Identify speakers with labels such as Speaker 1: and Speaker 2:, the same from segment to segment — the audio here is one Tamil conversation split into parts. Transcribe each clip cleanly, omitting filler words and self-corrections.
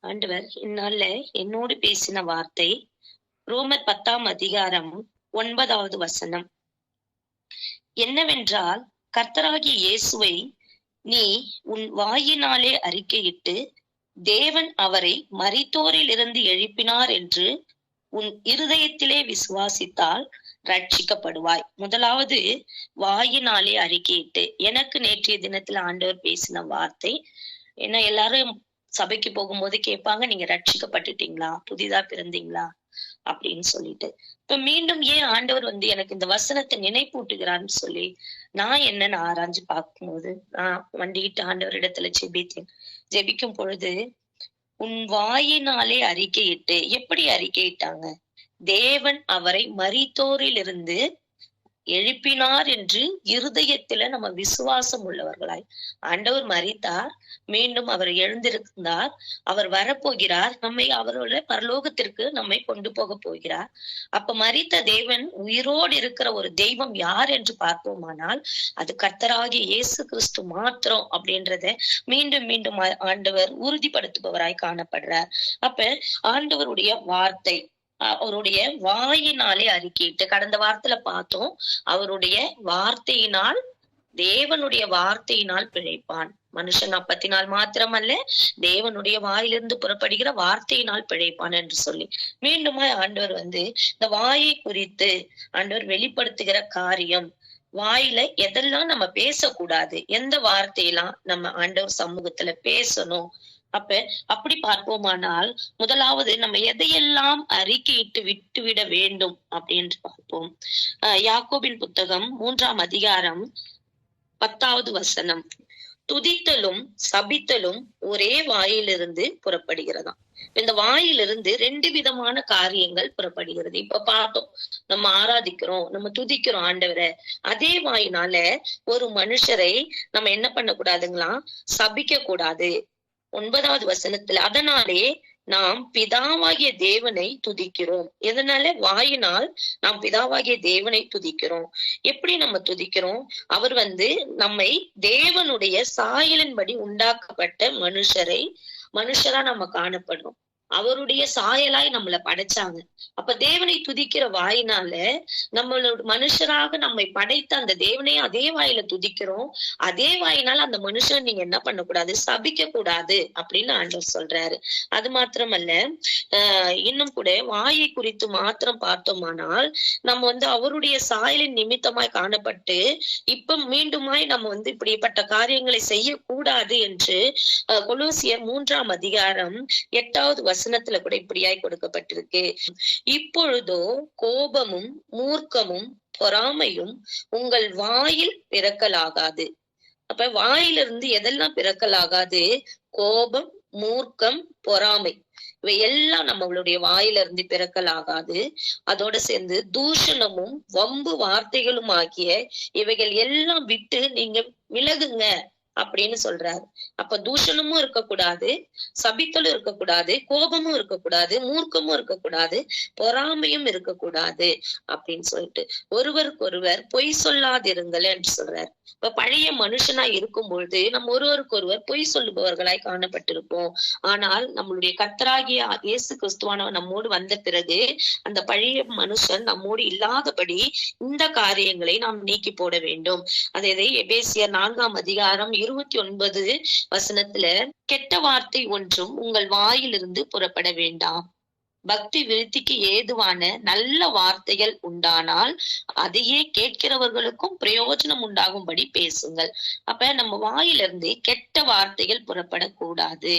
Speaker 1: ஆண்டவர் இந்நாள்ல என்னோடு பேசின வார்த்தை ரோமர் 10 9 என்னவென்றால், கர்த்தராகிய இயேசுவை நீ உன் வாயினாலே அறிக்கையிட்டு தேவன் அவரை மரித்தோரில் இருந்து எழுப்பினார் என்று உன் இருதயத்திலே விசுவாசித்தால் ரட்சிக்கப்படுவாய். முதலாவது வாயினாலே அறிக்கையிட்டு. எனக்கு நேற்றைய தினத்துல ஆண்டவர் பேசின வார்த்தை. ஏன்னா எல்லாரும் சபைக்கு போகும்போது கேட்பாங்க, நீங்க ரட்சிக்கப்பட்டுட்டீங்களா, புதிதா பிறந்தீங்களா அப்படின்னு சொல்லிட்டு. இப்ப மீண்டும் ஏன் ஆண்டவர் எனக்கு இந்த வசனத்தை நினைப்பூட்டுகிறான்னு சொல்லி நான் என்னன்னு ஆராய்ஞ்சு பார்க்கும்போது, நான் வண்டிகிட்டு ஆண்டவர் இடத்துல ஜெபிக்கும் பொழுது, உன் வாயினாலே அறிக்கையிட்டு. எப்படி அறிக்கையிட்டாங்க? தேவன் அவரை மரித்தோரில் இருந்து எழுப்பினார் என்று இருதயத்துல நம்ம விசுவாசம் உள்ளவர்களாய், ஆண்டவர் மரித்தார், மீண்டும் அவர் எழுந்திருந்தார், அவர் வரப்போகிறார், நம்மை அவரோட பரலோகத்திற்கு நம்மை கொண்டு போக போகிறார். அப்ப மரித்த தேவன் உயிரோடு இருக்கிற ஒரு தெய்வம் யார் என்று பார்ப்போமானால் அது கர்த்தராகிய இயேசு கிறிஸ்து மாத்திரம் அப்படின்றத மீண்டும் மீண்டும் ஆண்டவர் உறுதிப்படுத்துபவராய் காணப்படுறார். அப்ப ஆண்டவருடைய வார்த்தை, அவருடைய வாயினாலே அறிக்கையிட்டு, கடந்த வாரத்துல பார்த்தோம், அவருடைய வார்த்தையினால், தேவனுடைய வார்த்தையினால் பிழைப்பான் மனுஷன். அப்பத்தினால் மாத்திரமல்ல, தேவனுடைய வாயிலிருந்து புறப்படுகிற வார்த்தையினால் பிழைப்பான் என்று சொல்லி மீண்டுமா ஆண்டவர் இந்த வாயை குறித்து ஆண்டவர் வெளிப்படுத்துகிற காரியம், வாயில எதெல்லாம் நம்ம பேசக்கூடாது, எந்த வார்த்தையெல்லாம் நம்ம ஆண்டவர் சமூகத்துல பேசணும். அப்படி பார்ப்போமானால் முதலாவது நம்ம எதையெல்லாம் அறிக்கையிட்டு விட்டுவிட வேண்டும் அப்படின்னு பார்ப்போம். யாக்கோபின் புத்தகம் 3 துதித்தலும் சபித்தலும் ஒரே வாயிலிருந்து புறப்படுகிறதாம். இந்த வாயிலிருந்து 2 விதமான காரியங்கள் புறப்படுகிறது. இப்ப பார்த்தோம், நம்ம ஆராதிக்கிறோம், நம்ம துதிக்கிறோம் ஆண்டவரை. அதே வாயினால ஒரு மனுஷரை நம்ம என்ன பண்ணக்கூடாதுங்களா? சபிக்க கூடாது. 9 அதனாலே நாம் பிதாவாகிய தேவனை துதிக்கிறோம். எதனால? வாயினால் நாம் பிதாவாகிய தேவனை துதிக்கிறோம். எப்படி நம்ம துதிக்கிறோம்? அவர் நம்மை தேவனுடைய சாயலின்படி உண்டாக்கப்பட்ட மனுஷரா நம்ம காணப்படுறோம். அவருடைய சாயலாய் நம்மளை படைச்சாங்க. அப்ப தேவனை துதிக்கிற வாயினால நம்மளோட மனுஷராக நம்மை படைத்த அந்த தேவனையும் அதே வாயில துதிக்கிறோம். அதே வாயினால அந்த மனுஷன் நீங்க என்ன பண்ணக்கூடாது? சபிக்க கூடாது அப்படின்னு ஆண்டவர் சொல்றாரு. அது மாத்திரமல்ல, இன்னும் கூட வாயை குறித்து மாத்திரம் பார்த்தோமானால், நம்ம அவருடைய சாயலின் நிமித்தமாய் காணப்பட்டு இப்ப மீண்டுமாய் நம்ம இப்படிப்பட்ட காரியங்களை செய்யக்கூடாது என்று கொலோசியர் 3 வசனத்துல கூட இப்படியாய் கொடுக்கப்பட்டிருக்கு. இப்பொழுதோ கோபமும் மூர்க்கமும் பொறாமையும் உங்கள் வாயில் பிறக்கலாகாது. அப்ப வாயிலிருந்து எதெல்லாம் பிறக்கலாகாது? கோபம், மூர்க்கம், பொறாமை, இவை எல்லாம் நம்மளுடைய வாயிலிருந்து பிறக்கலாகாது. அதோட சேர்ந்து தூஷணமும் வம்பு வார்த்தைகளும் ஆகிய இவைகள் எல்லாம் விட்டு நீங்க விலகுங்க அப்படின்னு சொல்றாரு. அப்ப தூஷணமும் இருக்கக்கூடாது, சபித்தலும் இருக்கக்கூடாது, கோபமும் இருக்கக்கூடாது, மூர்க்கமும் இருக்கக்கூடாது, பொறாமையும் இருக்கக்கூடாது அப்படின்னு சொல்லிட்டு ஒருவருக்கொருவர் பொய் சொல்லாதிருங்கள் என்று சொல்றாரு. இப்ப பழைய மனுஷனா இருக்கும் பொழுது நம்ம ஒருவருக்கொருவர் பொய் சொல்லுபவர்களாய் காணப்பட்டிருப்போம். ஆனால் நம்மளுடைய கர்த்தராகிய இயேசு கிறிஸ்துவானவர் நம்மோடு வந்த பிறகு அந்த பழைய மனுஷன் நம்மோடு இல்லாதபடி இந்த காரியங்களை நாம் நீக்கி போட வேண்டும். அதை எபேசியர் 4:29 கெட்ட வார்த்தை ஒன்றும் உங்கள் வாயிலிருந்து புறப்பட வேண்டாம். பக்தி விருத்திக்கு ஏதுவான நல்ல வார்த்தைகள் உண்டானால் அதையே கேட்கிறவர்களுக்கும் பிரயோஜனம் உண்டாகும்படி பேசுங்கள். அப்ப நம்ம வாயிலிருந்து கெட்ட வார்த்தைகள் புறப்படக்கூடாது.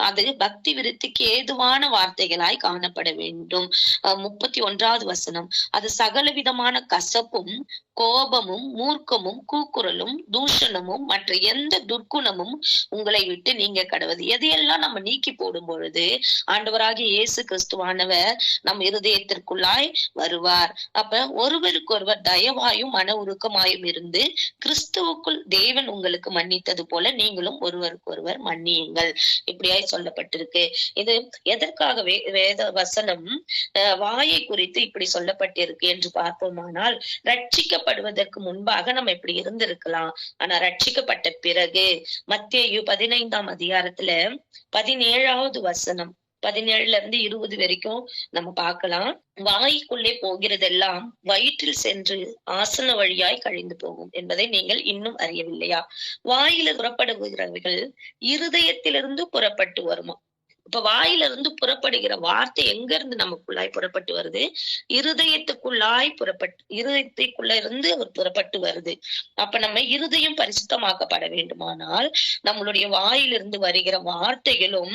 Speaker 1: அது பக்தி விருத்திக்கு ஏதுவான வார்த்தைகளாய் காணப்பட வேண்டும். 31 அது சகல விதமான கசப்பும் கோபமும் மூர்க்கமும் கூக்குரலும் தூஷணமும் மற்ற எந்த துர்க்குணமும் உங்களை விட்டு நீங்க கடவுது. எதையெல்லாம் நம்ம நீக்கி போடும் பொழுது ஆண்டவராகிய இயேசு கிறிஸ்து கிறிஸ்துவானவர் நம் இருதயத்திற்குள்ளாய் வருவார். அப்ப ஒருவருக்கொருவர் தயவாயும் மன உருக்கமாயும் இருந்து கிறிஸ்துவுக்குள் தேவன் உங்களுக்கு மன்னித்தது போல நீங்களும் ஒருவருக்கொருவர் மன்னியுங்கள். இப்படியாய் சொல்லப்பட்டிருக்கு. இது எதற்காக வேத வசனம் வாயை குறித்து இப்படி சொல்லப்பட்டிருக்கு என்று பார்ப்போமானால், ரட்சிக்கப்படுவதற்கு முன்பாக நம்ம இப்படி இருந்திருக்கலாம். ஆனா ரட்சிக்கப்பட்ட பிறகு மத்தேயு 15ஆம் அதிகாரத்துல 17வது வசனம் 17-20 வரைக்கும் நம்ம பார்க்கலாம். வாய்க்குள்ளே போகிறதெல்லாம் வயிற்றில் சென்று ஆசன வழியாய் கழிந்து போகும் என்பதை நீங்கள் இன்னும் அறியவில்லையா? வாயில புறப்படுகிறவர்கள் இருதயத்திலிருந்து புறப்பட்டு வருமா? இப்ப வாயிலிருந்து புறப்படுகிற வார்த்தை எங்க இருந்து நமக்குள்ளாய் புறப்பட்டு வருது? இருதயத்துக்குள்ள இருந்து அவர் புறப்பட்டு வருது. அப்ப நம்ம இருதயம் பரிசுத்தமாக்கப்பட வேண்டுமானால் நம்மளுடைய வாயிலிருந்து வருகிற வார்த்தைகளும்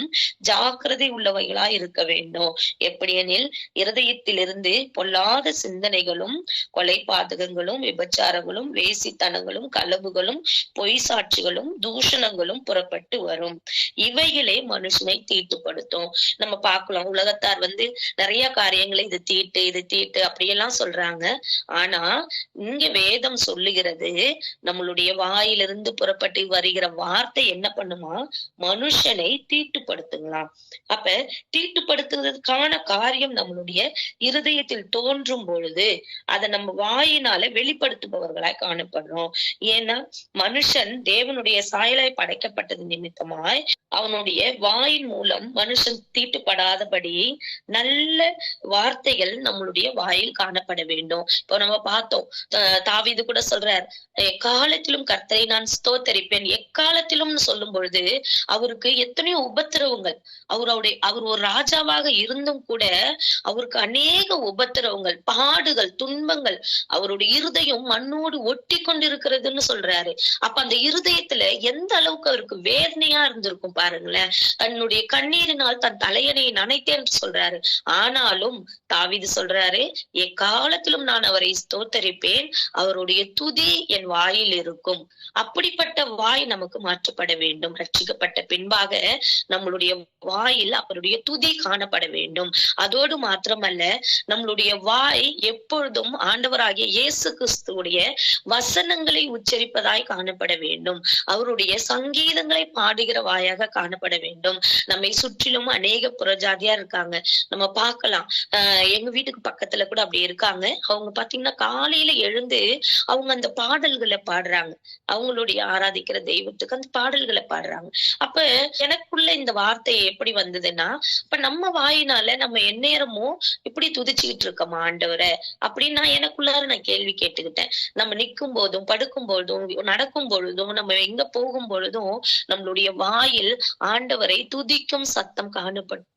Speaker 1: ஜாக்கிரதை உள்ளவைகளாய் இருக்க வேண்டும். எப்படியெனில் இருதயத்திலிருந்து பொல்லாத சிந்தனைகளும், கொலை பாதகங்களும், விபச்சாரங்களும், வேசித்தனங்களும், களவுகளும், பொய் சாட்சிகளும், தூஷணங்களும் புறப்பட்டு வரும். இவைகளே மனுஷனை தீட்டு படுத்தும். நம்ம பார்க்கலாம், உலகத்தார் நிறைய காரியங்களை இது தீட்டு அப்படியெல்லாம் சொல்றாங்க. ஆனா இங்க வேதம் சொல்லுகிறது, நம்மளுடைய வாயிலிருந்து புறப்பட்டு வருகிற வார்த்தை என்ன பண்ணுமா? மனுஷனை தீட்டுப்படுத்துங்களாம். அப்ப தீட்டுப்படுத்துவதற்கான காரியம் நம்மளுடைய இருதயத்தில் தோன்றும் பொழுது அதை நம்ம வாயினால வெளிப்படுத்துபவர்களாய் காணப்படுறோம். ஏன்னா மனுஷன் தேவனுடைய சாயலாய் படைக்கப்பட்டது நிமித்தமாய் அவனுடைய வாயின் மூலம் மனுஷன் தீட்டுப்படாதபடி நல்ல வார்த்தைகள் நம்மளுடைய வாயில் காணப்பட வேண்டும். இப்போ நம்ம பார்த்தோம், தாவீது கூட சொல்றார், எக்காலத்திலும் கர்த்தரை நான் ஸ்தோத்தரிப்பேன். எக்காலத்திலும் சொல்லும் பொழுது அவருக்கு எத்தனையோ உபத்திரவங்கள், அவர் ஒரு ராஜாவாக இருந்தும் கூட அவருக்கு அநேக உபத்திரவங்கள், பாடுகள், துன்பங்கள், அவருடைய இருதயம் மண்ணோடு ஒட்டி கொண்டிருக்கிறதுன்னு சொல்றாரு. அப்ப அந்த இருதயத்துல எந்த அளவுக்கு அவருக்கு வேதனையா இருந்திருக்கும் பாருங்களேன். தன்னுடைய கண்ணீரினால் தன் தலையணை நனைத்தேன் சொல்றாரு. ஆனாலும் தாவீது சொல்றாரு, எக்காலத்திலும் நான் அவரை ஸ்தோத்தரிப்பேன், அவருடைய துதி என் வாயில் இருக்கும். அப்படிப்பட்ட வாய் நமக்கு மாற்றப்பட வேண்டும். ரட்சிக்கப்பட்ட பின்பாக நம்மளுடைய வாயில் அவருடைய துதி காணப்பட வேண்டும். அதோடு மாத்திரமல்ல, நம்மளுடைய வாய் எப்பொழுதும் ஆண்டவராகிய இயேசு கிறிஸ்துவுடைய வசனங்களை உச்சரிப்பதாய் காணப்பட வேண்டும். அவருடைய சங்கீதங்களை பாடுகிற வாயாக காணப்பட வேண்டும். நம்மை சுற்றிலும் அநேக புறஜாதியா இருக்காங்க, நம்ம பார்க்கலாம். எங்க வீட்டுக்கு பக்கத்துல கூட அப்படி இருக்காங்க. அவங்க பாத்தீங்கன்னா காலையில எழுந்து அவங்க அந்த பாடல்களை பாடுறாங்க, அவங்களுடைய ஆராதிக்கிற தெய்வத்துக்கு அந்த பாடல்களை பாடுறாங்க. அப்ப எனக்குள்ள இந்த வார்த்தை எப்படி வந்ததுன்னா, இப்ப நம்ம வாயினால நம்ம எந்நேரமும் இப்படி துதிச்சுக்கிட்டு இருக்கோமா ஆண்டவரை அப்படின்னு நான் எனக்குள்ளார நான் கேள்வி கேட்டுக்கிட்டேன். நம்ம நிற்கும் போதும், படுக்கும் பொழுதும், நடக்கும் பொழுதும், நம்ம எங்க போகும் பொழுதும் நம்மளுடைய வாயில் ஆண்டவரை துதிக்கும் சத்தம் காணப்படும்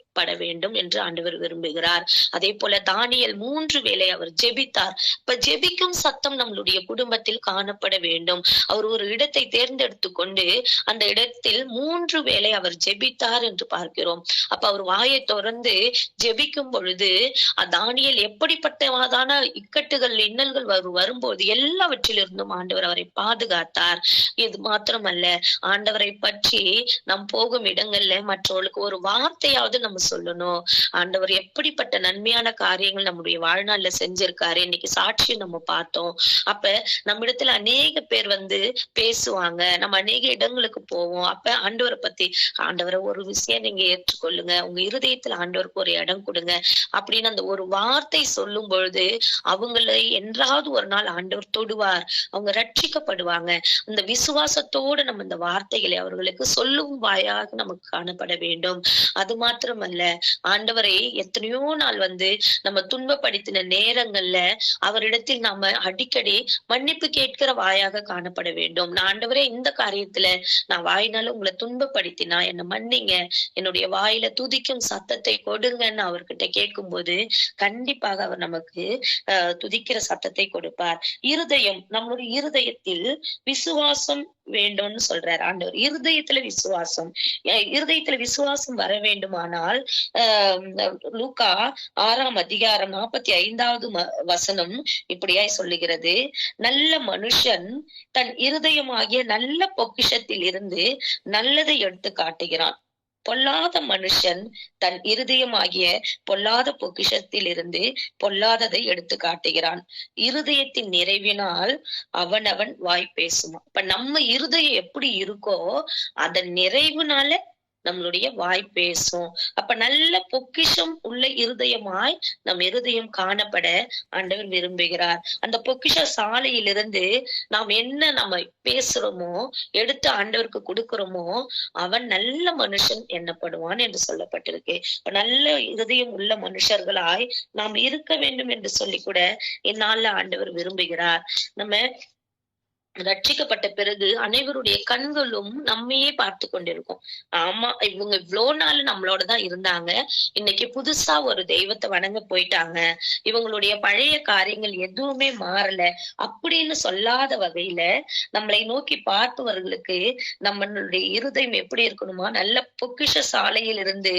Speaker 1: வேண்டும் என்று ஆண்டவர் விரும்புகிறார். அதே போல தானியேல் 3 வேளை அவர் ஜெபித்தார். இப்ப ஜெபிக்கும் சத்தம் நம்மளுடைய குடும்பத்தில் காணப்பட வேண்டும். அவர் ஒரு இடத்தை தேர்ந்தெடுத்து கொண்டு அந்த இடத்தில் 3 வேளை அவர் ஜெபித்தார் என்று பார்க்கிறோம். அப்ப அவர் வாயை திறந்து ஜெபிக்கும் பொழுது தானியேல் எப்படிப்பட்டவாதான இக்கட்டுகள், இன்னல்கள் வரும்போது எல்லாவற்றிலிருந்தும் ஆண்டவர் அவரை பாதுகாத்தார். இது மாத்திரமல்ல, ஆண்டவரை பற்றி நாம் போகும் இடங்கள்ல மற்றவர்களுக்கு ஒரு வார்த்தையாவது நம்ம சொல்லணும். ஆண்டவர் எப்படிப்பட்ட நன்மையான காரியங்கள் நம்முடைய வாழ்நாள்ல செஞ்சிருக்காரு. இன்னைக்கு சாட்சி நம்ம பார்த்தோம். அப்ப நம்ம இடத்துல அநேக பேர் பேசுவாங்க, நம்ம அநேக இடங்களுக்கு போவோம். அப்ப ஆண்டவரை பத்தி, ஆண்டவரை ஒரு விஷயம் நீங்க ஏற்றுக்கொள்ளுங்க, உங்க இருதயத்துல ஆண்டவருக்கு ஒரு இடம் கொடுங்க அப்படின்னு அந்த ஒரு வார்த்தை சொல்லும் பொழுது அவங்களை என்றாவது ஒரு நாள் ஆண்டவர் தொடுவார், அவங்க ரட்சிக்கப்படுவாங்க. அந்த விசுவாசத்தோடு நம்ம இந்த வார்த்தைகளை அவர்களுக்கு சொல்லும் வாயாக நமக்கு காணப்பட வேண்டும். அது மாத்திரமல்ல, ஆண்டவரை எத்தனையோ நாள் நம்ம துன்பப்படுத்தின நேரங்கள்ல அவரிடத்தில் நாம அடிக்கடி மன்னிப்பு கேட்கிற வாயாக காணப்பட வேண்டும். நான் ஆண்டவரே, இந்த காரியத்துல நான் வாயினால உங்களை துன்பப்படுத்தினா என்ன மன்னிங்க, என்னுடைய வாயில துதிக்கும் சத்தத்தை கொடுங்கன்னு அவர்கிட்ட கேட்கும் போது கண்டிப்பாக அவர் நமக்கு துதிக்கிற சத்தத்தை கொடுப்பார். இருதயம், நம்மளுடைய இருதயத்தில் விசுவாசம் வேண்டும்னு சொல்றாரு ஆண்டவர். இருதயத்துல விசுவாசம் வர வேண்டுமானால் லூக்கா 6ஆம் அதிகாரம் 45வது வசனம் இப்படியாய் சொல்லுகிறது, நல்ல மனுஷன் தன் இருதயமாகிய நல்ல பொக்கிஷத்தில் இருந்து நல்லதை எடுத்து காட்டுகிறான். பொல்லாத மனுஷன் தன் இருதயமாகிய பொல்லாத பொக்கிஷத்தில் இருந்து பொல்லாததை எடுத்து காட்டுகிறான். இருதயத்தின் நிறைவினால் அவனவன் வாய் பேசுமா. இப்ப நம்ம இருதயம் எப்படி இருக்கோ அதன் நிறைவுனால நம்மளுடைய வாய் பேசும். அப்ப நல்ல பொக்கிஷம் உள்ள இருதயமாய் நம் இருதயம் காணப்பட ஆண்டவர் விரும்புகிறார். அந்த பொக்கிஷ சாலையிலிருந்து நாம் என்ன நம்ம பேசுறோமோ எடுத்து ஆண்டவருக்கு கொடுக்கிறோமோ அவன் நல்ல மனுஷன் எண்ணப்படுவான் என்று சொல்லப்பட்டிருக்கு. நல்ல இருதயம் உள்ள மனுஷர்களாய் நாம் இருக்க வேண்டும் என்று சொல்லி கூட என்னால ஆண்டவர் விரும்புகிறார். நம்ம ரட்சிக்கப்பட்ட பிறகு அனைவருடைய கண்களும் நம்மையே பார்த்து கொண்டிருக்கும். ஆமா, இவங்க இவ்வளவு நாள் நம்மளோடதான் இருந்தாங்க, இன்னைக்கு புதுசா ஒரு தெய்வத்தை வணங்க போயிட்டாங்க, இவங்களுடைய பழைய காரியங்கள் எதுவுமே மாறல அப்படின்னு சொல்லாத வகையில நம்மளை நோக்கி பார்ப்பவர்களுக்கு நம்மளுடைய இருதயம் எப்படி இருக்கணுமா, நல்ல பொக்கிஷ சாலையில் இருந்து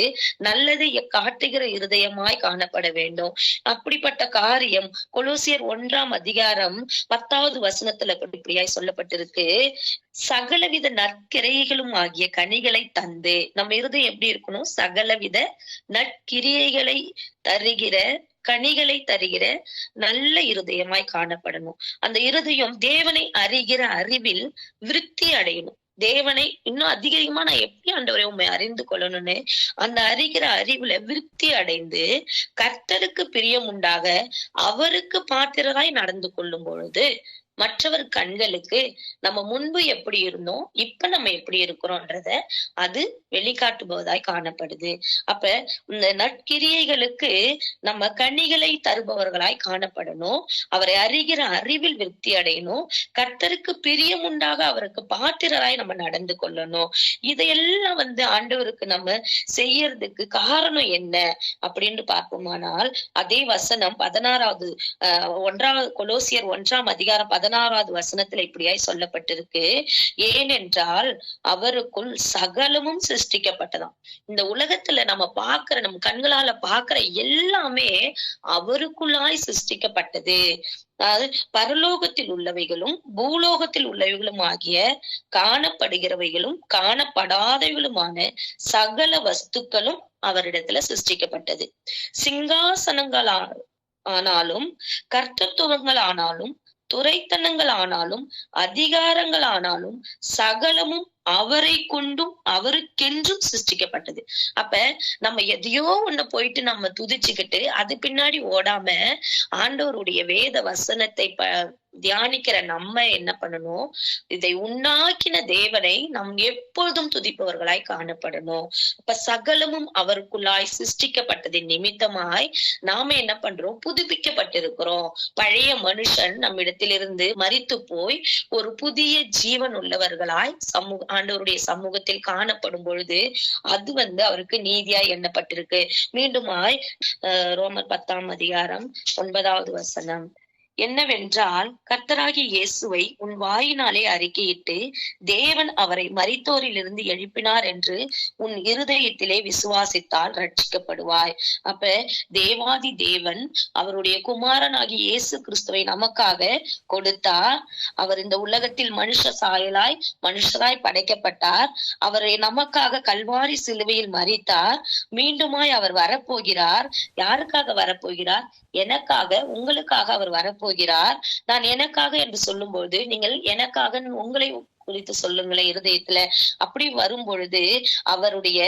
Speaker 1: நல்லதை காட்டுகிற இருதயமாய் காணப்பட வேண்டும். அப்படிப்பட்ட காரியம் கொலோசியர் 1ஆம் அதிகாரம் 10வது வசனத்துல இப்படியா சொல்லப்பட்டிருக்கு. சகலவித நற்கிரைகளும் ஆகிய கனிகளை தந்து, நம்ம இருதயம் எப்படி இருக்கணும், சகலவித நற்கிரியைகளை தருகிற கனிகளை தருகிற நல்ல இருதயமாய் காணப்படணும். அந்த இருதயம் தேவனை அறிகிற அறிவில் விருத்தி அடையணும். தேவனை இன்னும் அதிகமா நான் எப்படி ஆண்டவரை உண்மை அறிந்து கொள்ளணும்னு அந்த அறிகிற அறிவுல விருத்தி அடைந்து கர்த்தருக்கு பிரியம் உண்டாக அவருக்கு பாத்திரராய் நடந்து கொள்ளும் பொழுது மற்றவர் கண்களுக்கு நம்ம முன்பு எப்படி இருந்தோம் இப்ப நம்ம எப்படி இருக்கிறோம்ன்றத அது வெளிக்காட்டுபவதாய் காணப்படுது. அப்ப இந்த நற்கிரியைகளுக்கு நம்ம கனிகளை தருபவர்களாய் காணப்படணும். அவரை அறிகிற அறிவில் விருத்தி அடையணும். கர்த்தருக்கு பிரியம் உண்டாக அவருக்கு பாத்திரராய் நம்ம நடந்து கொள்ளணும். இதையெல்லாம் ஆண்டவருக்கு நம்ம செய்யறதுக்கு காரணம் என்ன அப்படின்னு பார்ப்போமானால் அதே வசனம் 16வது கொலோசியர் 1ஆம் அதிகாரம் 16வது வசனத்துல இப்படியாய் சொல்லப்பட்டிருக்கு. ஏனென்றால் அவருக்குள் சகலமும் சிருஷ்டிக்கப்பட்டதாம். இந்த உலகத்துல நம்ம பார்க்கிற, நம்ம கண்களால பார்க்கிற எல்லாமே அவருக்குள்ளாய் சிருஷ்டிக்கப்பட்டது. அதாவது பரலோகத்தில் உள்ளவைகளும் பூலோகத்தில் உள்ளவைகளும் ஆகிய காணப்படுகிறவைகளும் காணப்படாதவைகளுமான சகல வஸ்துக்களும் அவரிடத்துல சிருஷ்டிக்கப்பட்டது. சிங்காசனங்கள் ஆனாலும் கர்த்தத்துவங்கள் ஆனாலும் துரைத்தனங்கள் ஆனாலும் அதிகாரங்கள் ஆனாலும் சகலமும் அவரை கொண்டும் அவருக்கென்றும் சிருஷ்டிக்கப்பட்டது. அப்ப நம்ம எதையோ ஒண்ணு போயிட்டு நம்ம துதிச்சுக்கிட்டு அது பின்னாடி ஓடாம ஆண்டவருடைய வேத வசனத்தை தியானிக்கிற நம்ம என்ன பண்ணணும், இதை உண்டாக்கின தேவனை நம் எப்பொழுதும் துதிப்பவர்களாய் காணப்படணும். அப்ப சகலமும் அவருக்குள்ளாய் சிருஷ்டிக்கப்பட்டதின் நிமித்தமாய் நாம என்ன பண்றோம், புதுப்பிக்கப்பட்டிருக்கிறோம். பழைய மனுஷன் நம்மிடத்திலிருந்து மரித்து போய் ஒரு புதிய ஜீவன் உள்ளவர்களாய் ஆண்டவருடைய சமூகத்தில் காணப்படும் பொழுது அது அவருக்கு நீதியாய் எண்ணப்பட்டிருக்கு. மீண்டுமாய் ரோமர் 10ஆம் அதிகாரம் 9வது வசனம் என்னவென்றால் கர்த்தராகிய இயேசுவை உன் வாயினாலே அறிக்கையிட்டு தேவன் அவரை மரித்தோரில் இருந்து எழுப்பினார் என்று உன் இருதயத்திலே விசுவாசித்தால் ரட்சிக்கப்படுவாய். அப்ப தேவாதி தேவன் அவருடைய குமாரனாகிய இயேசு கிறிஸ்துவை நமக்காக கொடுத்தார். அவர் இந்த உலகத்தில் மனுஷராய் படைக்கப்பட்டார். அவரை நமக்காக கல்வாரி சிலுவையில் மரித்தார். மீண்டுமாய் அவர் வரப்போகிறார். யாருக்காக வரப்போகிறார்? எனக்காக, உங்களுக்காக அவர் வரப்போகிறார். நான் எனக்காக என்று சொல்லும் பொழுது நீங்கள் எனக்காக உங்களை குறித்து சொல்லுங்களேன் இருதயத்துல. அப்படி வரும் பொழுது அவருடைய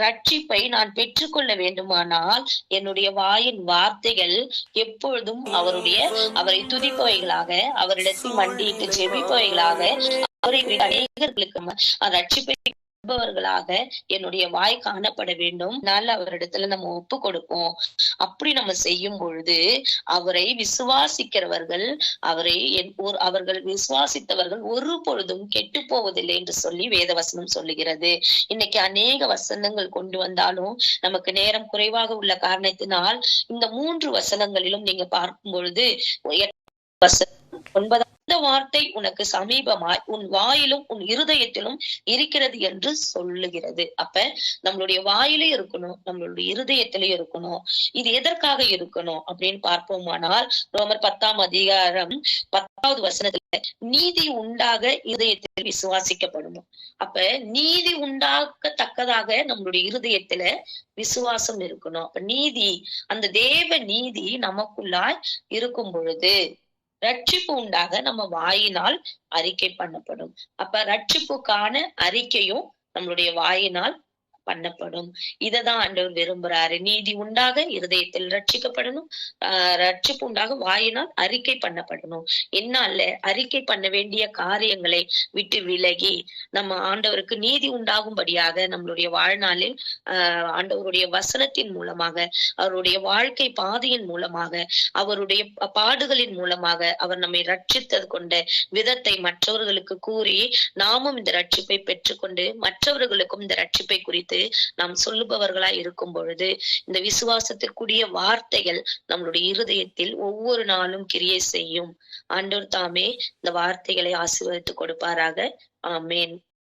Speaker 1: ரட்சிப்பை நான் பெற்றுக்கொள்ள வேண்டுமானால் என்னுடைய வாயின் வார்த்தைகள் எப்பொழுதும் அவரை துதிப்பவைகளாக, அவரிடத்தில் மண்டியிட்டு ஜெபிப்பவைகளாக, அவரை அநேகர்களுக்கு ரட்சிப்பை என்னுடைய வாய் காணப்பட வேண்டும். நாள் அவரிடத்துல நம்ம ஒப்பு கொடுப்போம். அப்படி நம்ம செய்யும் பொழுது அவரை விசுவாசிக்கிறவர்கள், அவர்கள் விசுவாசித்தவர்கள் ஒரு பொழுதும் கெட்டு போவதில்லை என்று சொல்லி வேதவசனம் சொல்லுகிறது. இன்னைக்கு அநேக வசனங்கள் கொண்டு வந்தாலும் நமக்கு நேரம் குறைவாக உள்ள காரணத்தினால் இந்த 3 வசனங்களிலும் நீங்க பார்க்கும் பொழுது 9 வார்த்தை உனக்கு சமீபமாய் உன் வாயிலும் உன் இருதயத்திலும் இருக்கிறது என்று சொல்லுகிறது. அப்ப நம்மளுடைய வாயிலே இருக்கணும், நம்மளுடைய இருதயத்திலே இருக்கணும். இது எதற்காக இருக்கணும் அப்படின்னு பார்ப்போமானால், ரோமர் 10ஆம் அதிகாரம் 10வது வசனத்துல நீதி உண்டாக இருதயத்தில் விசுவாசிக்கப்படணும். அப்ப நீதி உண்டாகத்தக்கதாக நம்மளுடைய இருதயத்துல விசுவாசம் இருக்கணும். அப்ப நீதி, அந்த தேவ நீதி நமக்குள்ளாய் இருக்கும் பொழுது ரட்சிப்பு உண்டாக நம்ம வாயினால் அறிக்கை பண்ணப்படும். அப்ப ரட்சிப்புக்கான அறிக்கையும் நம்மளுடைய வாயினால் பண்ணப்படும். இததான் ஆண்டவர் விரும்புறாரு. நீதி உண்டாக இருதயத்தில் ரட்சிக்கப்படணும், ரட்சிப்பு உண்டாக வாயினால் அறிக்கை பண்ணப்படணும். என்னால அறிக்கை பண்ண வேண்டிய காரியங்களை விட்டு விலகி நம்ம ஆண்டவருக்கு நீதி உண்டாகும்படியாக நம்மளுடைய வாழ்நாளில் ஆண்டவருடைய வசனத்தின் மூலமாக, அவருடைய வாழ்க்கை பாதையின் மூலமாக, அவருடைய பாடுகளின் மூலமாக அவர் நம்மை ரட்சித்தது கொண்ட விதத்தை மற்றவர்களுக்கு கூறி நாமும் இந்த ரட்சிப்பை பெற்றுக்கொண்டு மற்றவர்களுக்கும் இந்த ரட்சிப்பை குறித்து நாம் சொல்லுபவர்களாய் இருக்கும் பொழுது இந்த விசுவாசத்திற்குரிய வார்த்தைகள் நம்மளுடைய இருதயத்தில் ஒவ்வொரு நாளும் கிரியை செய்யும். ஆண்டவர் தாமே இந்த வார்த்தைகளை ஆசீர்வதித்து கொடுப்பாராக. ஆமேன்.